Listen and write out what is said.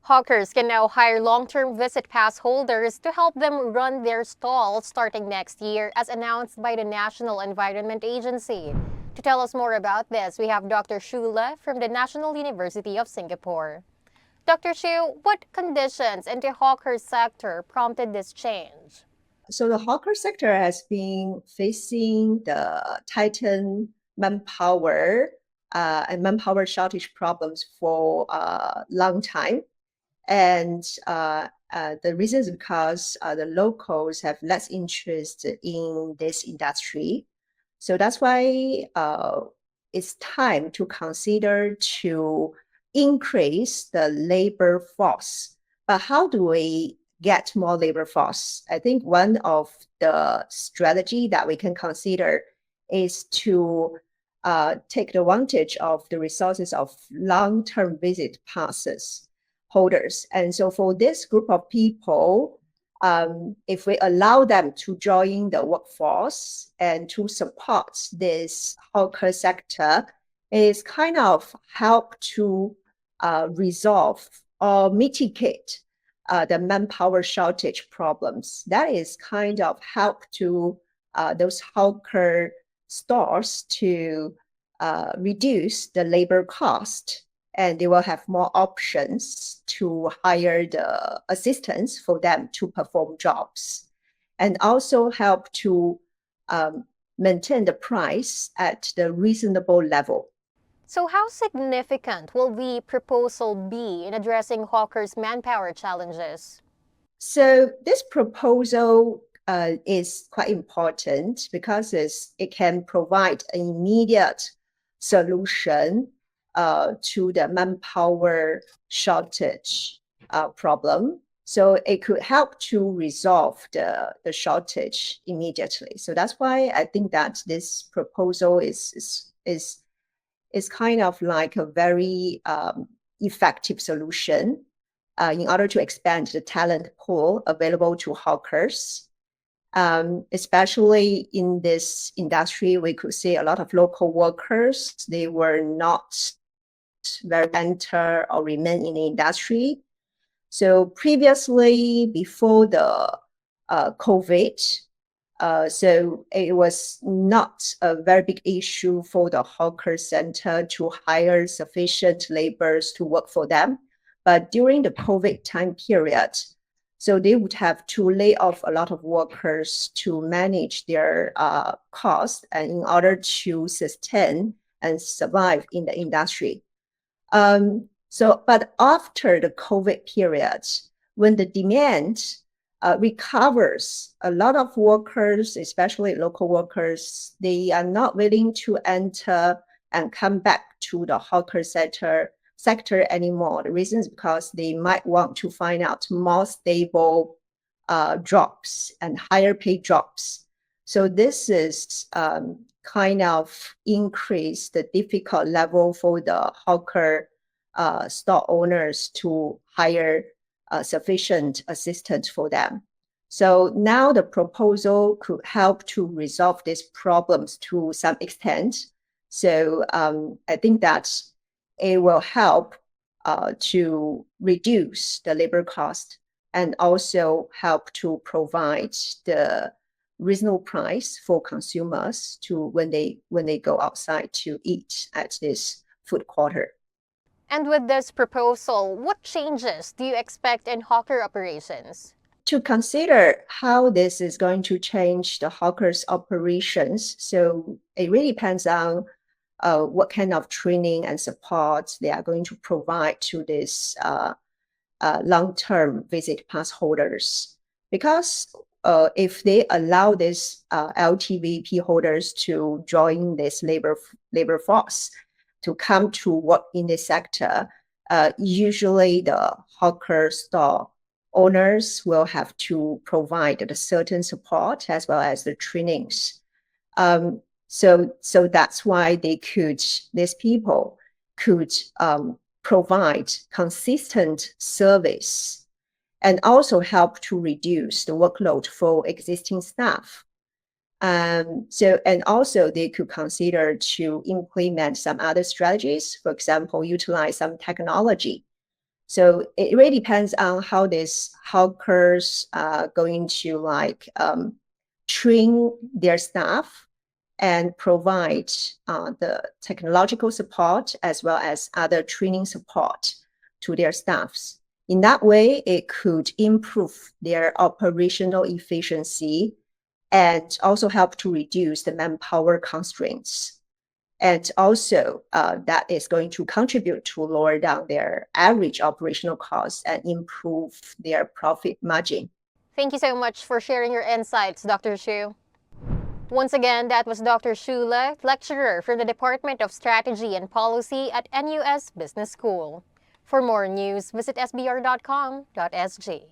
Hawkers can now hire long-term visit pass holders to help them run their stalls starting next year, as announced by the National Environment Agency. To tell us more about this, we have Dr. Shula from the National University of Singapore. Dr. Shu, what conditions in the hawker sector prompted this change? So the hawker sector has been facing the tightened manpower and manpower shortage problems for a long time. And the reason is because the locals have less interest in this industry. So that's why it's time to consider to increase the labor force. But how do we get more labor force? I think one of the strategy that we can consider is to take advantage of the resources of long-term visit passes holders. And so for this group of people, if we allow them to join the workforce and to support this hawker sector, is kind of help to resolve or mitigate the manpower shortage problems. That is kind of help to those hawker stores to reduce the labor cost, and they will have more options to hire the assistants for them to perform jobs, and also help to maintain the price at the reasonable level. So how significant will the proposal be in addressing hawkers' manpower challenges? So this proposal is quite important because it can provide an immediate solution to the manpower shortage problem. So it could help to resolve the shortage immediately. So that's why I think that this proposal is kind of like a very effective solution in order to expand the talent pool available to hawkers. Especially in this industry, we could see a lot of local workers, they were not very enter or remain in the industry. So previously, before the COVID, so it was not a very big issue for the hawker center to hire sufficient laborers to work for them. But during the COVID time period, so they would have to lay off a lot of workers to manage their costs and in order to sustain and survive in the industry. But after the COVID period, when the demand recovers, a lot of workers, especially local workers, they are not willing to enter and come back to the hawker sector anymore. The reason is because they might want to find out more stable jobs and higher paid jobs. So this is kind of increase the difficult level for the hawker store owners to hire sufficient assistance for them. So now the proposal could help to resolve these problems to some extent. So I think that it will help to reduce the labor cost and also help to provide the reasonable price for consumers to when they go outside to eat at this food quarter. And with this proposal, what changes do you expect in hawker operations? To consider how this is going to change the hawkers' operations, so it really depends on what kind of training and support they are going to provide to these long-term visit pass holders. Because if they allow these LTVP holders to join this labor force to come to work in this sector, usually the hawker store owners will have to provide the certain support as well as the trainings. So that's why these people could provide consistent service and also help to reduce the workload for existing staff. And also they could consider to implement some other strategies, for example, utilize some technology. So it really depends on how Hawkers are going to train their staff and provide the technological support as well as other training support to their staffs. In that way, it could improve their operational efficiency and also help to reduce the manpower constraints. And also, that is going to contribute to lower down their average operational costs and improve their profit margin. Thank you so much for sharing your insights, Dr. Shu. Once again, that was Dr. Shu Le, lecturer from the Department of Strategy and Policy at NUS Business School. For more news, visit sbr.com.sg.